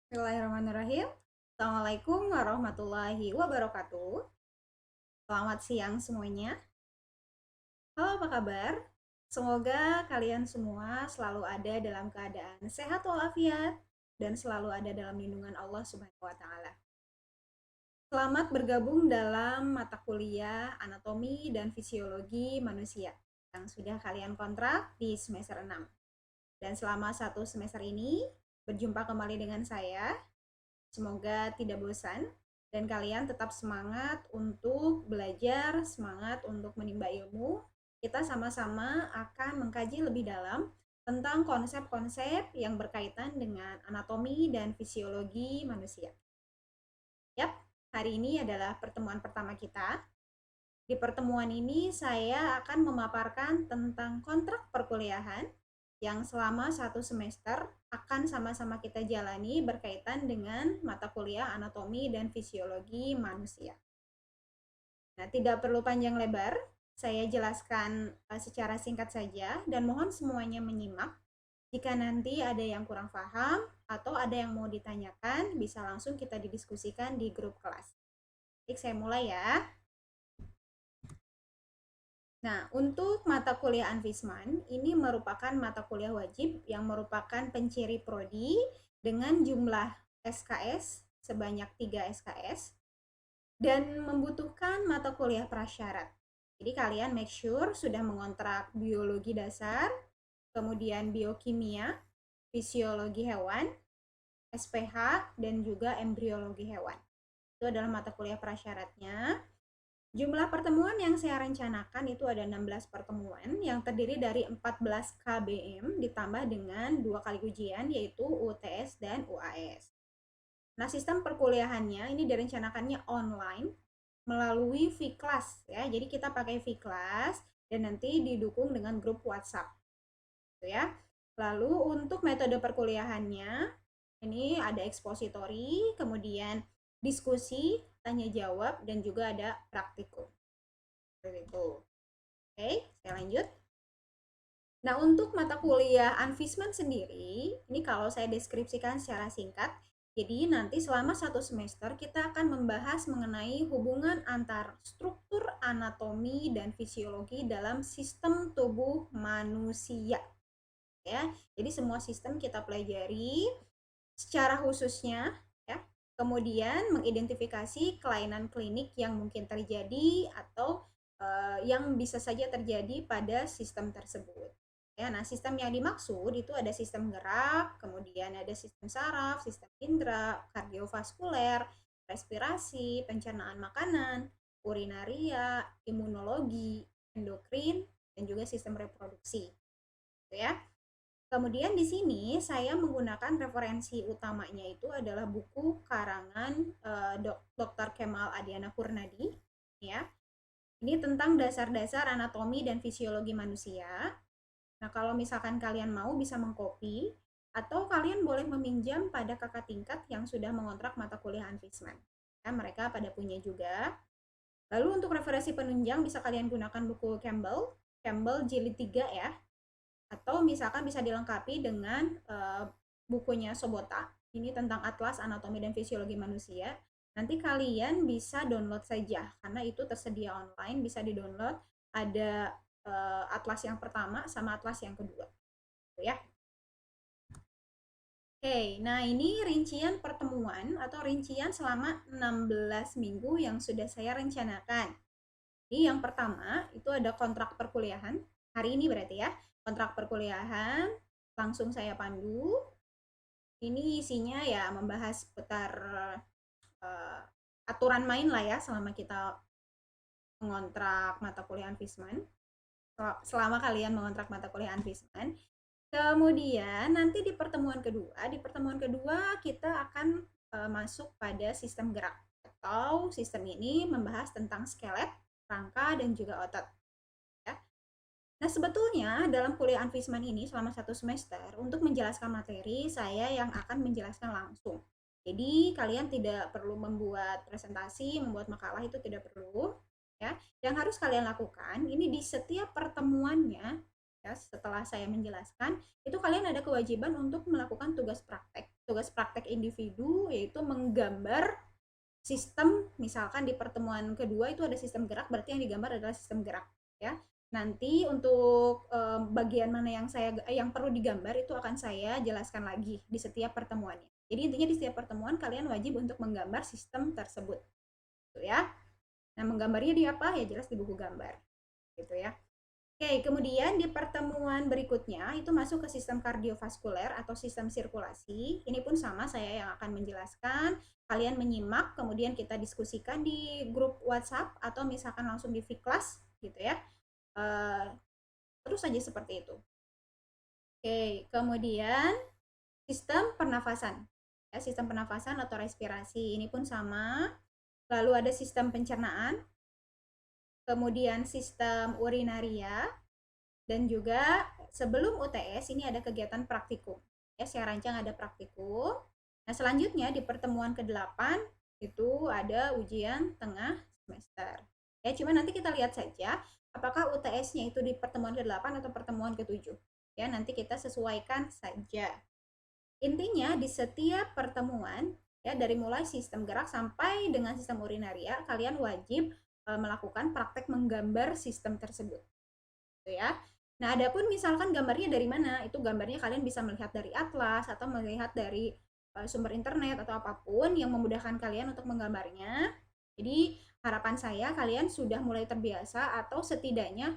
Bismillahirrahmanirrahim. Assalamualaikum warahmatullahi wabarakatuh. Selamat siang semuanya. Halo, apa kabar? Semoga kalian semua selalu ada dalam keadaan sehat walafiat dan selalu ada dalam lindungan Allah Subhanahu wa taala. Selamat bergabung dalam mata kuliah Anatomi dan Fisiologi Manusia yang sudah kalian kontrak di semester 6. Dan selama satu semester ini berjumpa kembali dengan saya. Semoga tidak bosan dan kalian tetap semangat untuk belajar, semangat untuk menimba ilmu. Kita sama-sama akan mengkaji lebih dalam tentang konsep-konsep yang berkaitan dengan anatomi dan fisiologi manusia. Yap, hari ini adalah pertemuan pertama kita. Di pertemuan ini saya akan memaparkan tentang kontrak perkuliahan yang selama satu semester akan sama-sama kita jalani berkaitan dengan mata kuliah anatomi dan fisiologi manusia. Nah, tidak perlu panjang lebar, saya jelaskan secara singkat saja dan mohon semuanya menyimak. Jika nanti ada yang kurang paham atau ada yang mau ditanyakan, bisa langsung kita didiskusikan di grup kelas. Baik, saya mulai ya. Nah, untuk mata kuliah Anfisman, ini merupakan mata kuliah wajib yang merupakan penciri prodi dengan jumlah SKS sebanyak 3 SKS dan membutuhkan mata kuliah prasyarat. Jadi kalian make sure sudah mengontrak biologi dasar, kemudian biokimia, fisiologi hewan, SPH, dan juga embriologi hewan. Itu adalah mata kuliah prasyaratnya. Jumlah pertemuan yang saya rencanakan itu ada 16 pertemuan yang terdiri dari 14 KBM ditambah dengan 2 kali ujian yaitu UTS dan UAS. Nah, sistem perkuliahannya ini direncanakannya online melalui Vclass ya. Jadi kita pakai Vclass dan nanti didukung dengan grup WhatsApp. Gitu ya. Lalu untuk metode perkuliahannya ini ada ekspositori, kemudian diskusi, tanya jawab, dan juga ada praktikum. Seperti itu. Oke, saya lanjut. Nah, untuk mata kuliah Anfisman sendiri, ini kalau saya deskripsikan secara singkat, jadi nanti selama satu semester kita akan membahas mengenai hubungan antar struktur anatomi dan fisiologi dalam sistem tubuh manusia. Ya, jadi semua sistem kita pelajari secara khususnya ya. Kemudian mengidentifikasi kelainan klinik yang mungkin terjadi atau yang bisa saja terjadi pada sistem tersebut. Ya, nah sistem yang dimaksud itu ada sistem gerak, kemudian ada sistem saraf, sistem indera, kardiovaskuler, respirasi, pencernaan makanan, urinaria, imunologi, endokrin, dan juga sistem reproduksi. Gitu ya. Kemudian di sini saya menggunakan referensi utamanya itu adalah buku karangan Dr. Kemal Adiana Purnadi ya. Ini tentang dasar-dasar anatomi dan fisiologi manusia. Nah, kalau misalkan kalian mau bisa mengcopy atau kalian boleh meminjam pada kakak tingkat yang sudah mengontrak mata kuliah Anfisman. Ya, mereka pada punya juga. Lalu untuk referensi penunjang bisa kalian gunakan buku Campbell jilid 3 ya. Atau misalkan bisa dilengkapi dengan bukunya Sobota. Ini tentang Atlas Anatomi dan Fisiologi Manusia. Nanti kalian bisa download saja karena itu tersedia online, bisa di-download. Ada atlas yang pertama sama atlas yang kedua. Gitu ya. Oke, nah ini rincian pertemuan atau rincian selama 16 minggu yang sudah saya rencanakan. Jadi yang pertama itu ada kontrak perkuliahan. Hari ini berarti ya. Kontrak perkuliahan langsung saya pandu. Ini isinya ya membahas seputar aturan main lah ya selama kita mengontrak mata kuliah Anfisman. Selama kalian mengontrak mata kuliah Anfisman. Kemudian nanti di pertemuan kedua kita akan masuk pada sistem gerak atau sistem ini membahas tentang skelet, rangka, dan juga otot. Ya. Nah, sebetulnya dalam kuliah Anfisman ini selama satu semester, untuk menjelaskan materi, saya yang akan menjelaskan langsung. Jadi, kalian tidak perlu membuat presentasi, membuat makalah itu tidak perlu. Ya. Yang harus kalian lakukan, ini di setiap pertemuannya, ya, setelah saya menjelaskan, itu kalian ada kewajiban untuk melakukan tugas praktek. tugas praktek individu, yaitu menggambar sistem. Misalkan di pertemuan kedua itu ada sistem gerak, berarti yang digambar adalah sistem gerak ya. Nanti untuk bagian mana yang perlu digambar itu akan saya jelaskan lagi di setiap pertemuannya. Jadi intinya di setiap pertemuan kalian wajib untuk menggambar sistem tersebut gitu ya. Nah, menggambarnya di apa? Ya jelas di buku gambar gitu ya. Oke, kemudian di pertemuan berikutnya itu masuk ke sistem kardiovaskuler atau sistem sirkulasi. Ini pun sama, saya yang akan menjelaskan. Kalian menyimak, kemudian kita diskusikan di grup WhatsApp atau misalkan langsung di Vklas gitu ya. Terus saja seperti itu. Oke, kemudian sistem pernafasan. Ya, sistem pernafasan atau respirasi ini pun sama. Lalu ada sistem pencernaan, kemudian sistem urinaria, dan juga sebelum UTS ini ada kegiatan praktikum. Ya, saya rancang ada praktikum. Nah, selanjutnya di pertemuan ke-8 itu ada ujian tengah semester. Ya, cuma nanti kita lihat saja apakah UTS-nya itu di pertemuan ke-8 atau pertemuan ke-7. Ya, nanti kita sesuaikan saja. Intinya di setiap pertemuan ya dari mulai sistem gerak sampai dengan sistem urinaria kalian wajib melakukan praktek menggambar sistem tersebut. Gitu ya. Nah, adapun misalkan gambarnya dari mana? Itu gambarnya kalian bisa melihat dari atlas atau melihat dari sumber internet atau apapun yang memudahkan kalian untuk menggambarnya. Jadi, harapan saya kalian sudah mulai terbiasa atau setidaknya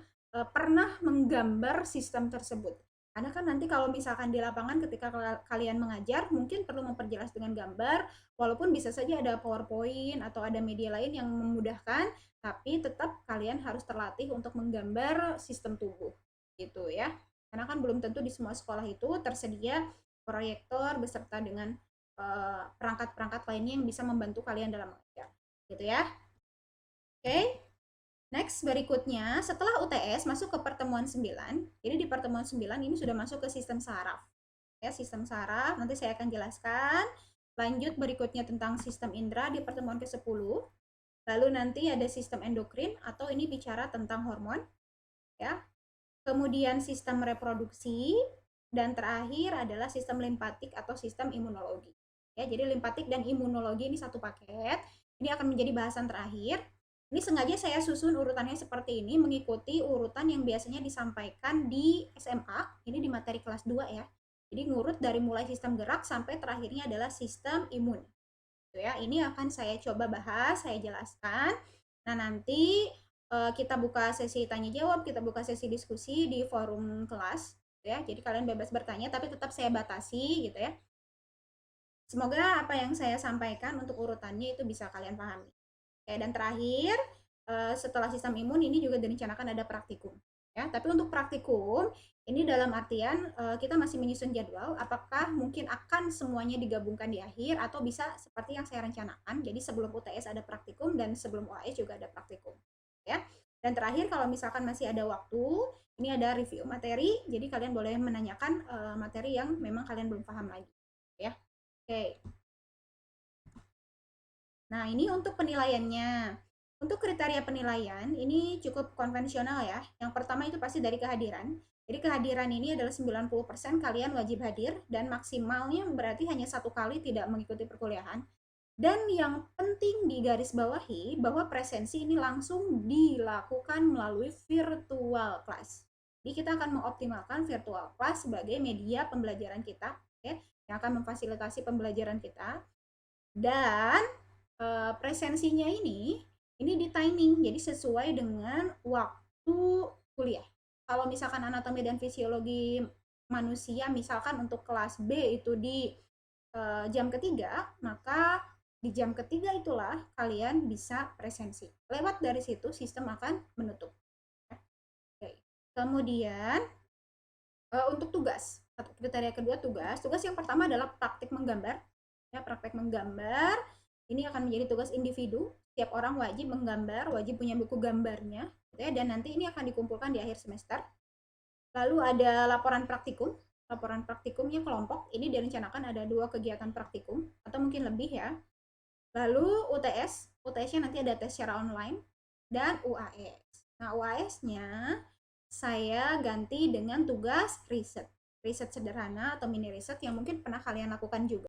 pernah menggambar sistem tersebut. Karena kan nanti kalau misalkan di lapangan ketika kalian mengajar, mungkin perlu memperjelas dengan gambar, walaupun bisa saja ada PowerPoint atau ada media lain yang memudahkan, tapi tetap kalian harus terlatih untuk menggambar sistem tubuh gitu ya. Karena kan belum tentu di semua sekolah itu tersedia proyektor beserta dengan perangkat-perangkat lainnya yang bisa membantu kalian dalam mengajar gitu ya. Oke. Next, berikutnya setelah UTS masuk ke pertemuan 9. Jadi di pertemuan 9 ini sudah masuk ke sistem saraf. Ya, sistem saraf nanti saya akan jelaskan. Lanjut berikutnya tentang sistem indera di pertemuan ke-10. Lalu nanti ada sistem endokrin atau ini bicara tentang hormon ya. Kemudian sistem reproduksi dan terakhir adalah sistem limpatik atau sistem imunologi. Ya, jadi limpatik dan imunologi ini satu paket. Ini akan menjadi bahasan terakhir. Ini sengaja saya susun urutannya seperti ini mengikuti urutan yang biasanya disampaikan di SMA, ini di materi kelas 2 ya. Jadi ngurut dari mulai sistem gerak sampai terakhirnya adalah sistem imun. Gitu ya. Ini akan saya coba bahas, saya jelaskan. Nah, nanti kita buka sesi tanya jawab, kita buka sesi diskusi di forum kelas gitu ya. Jadi kalian bebas bertanya tapi tetap saya batasi gitu ya. Semoga apa yang saya sampaikan untuk urutannya itu bisa kalian pahami. Oke, dan terakhir setelah sistem imun ini juga direncanakan ada praktikum ya. Tapi untuk praktikum ini dalam artian kita masih menyusun jadwal apakah mungkin akan semuanya digabungkan di akhir atau bisa seperti yang saya rencanakan. Jadi sebelum UTS ada praktikum dan sebelum UAS juga ada praktikum ya. Dan terakhir kalau misalkan masih ada waktu, ini ada review materi. Jadi kalian boleh menanyakan materi yang memang kalian belum paham lagi ya. Oke. Nah, ini untuk penilaiannya. Untuk kriteria penilaian, ini cukup konvensional ya. Yang pertama itu pasti dari kehadiran. Jadi kehadiran ini adalah 90% kalian wajib hadir dan maksimalnya berarti hanya 1 kali tidak mengikuti perkuliahan. Dan yang penting digarisbawahi bahwa presensi ini langsung dilakukan melalui virtual class. Jadi kita akan mengoptimalkan virtual class sebagai media pembelajaran kita ya, yang akan memfasilitasi pembelajaran kita. Dan presensinya ini di timing, jadi sesuai dengan waktu kuliah. Kalau misalkan anatomi dan fisiologi manusia, misalkan untuk kelas B itu di jam ketiga, maka di jam ketiga itulah kalian bisa presensi. Lewat dari situ sistem akan menutup. Oke. Kemudian untuk tugas, kriteria kedua tugas yang pertama adalah praktik menggambar. Ya, praktek menggambar ini akan menjadi tugas individu. Setiap orang wajib menggambar, wajib punya buku gambarnya, gitu ya, dan nanti ini akan dikumpulkan di akhir semester. Lalu ada laporan praktikum. Laporan praktikumnya kelompok, ini direncanakan ada 2 kegiatan praktikum, atau mungkin lebih ya. Lalu UTS, UTS-nya nanti ada tes secara online, dan UAS. Nah, UAS-nya saya ganti dengan tugas riset. Riset sederhana atau mini riset yang mungkin pernah kalian lakukan juga.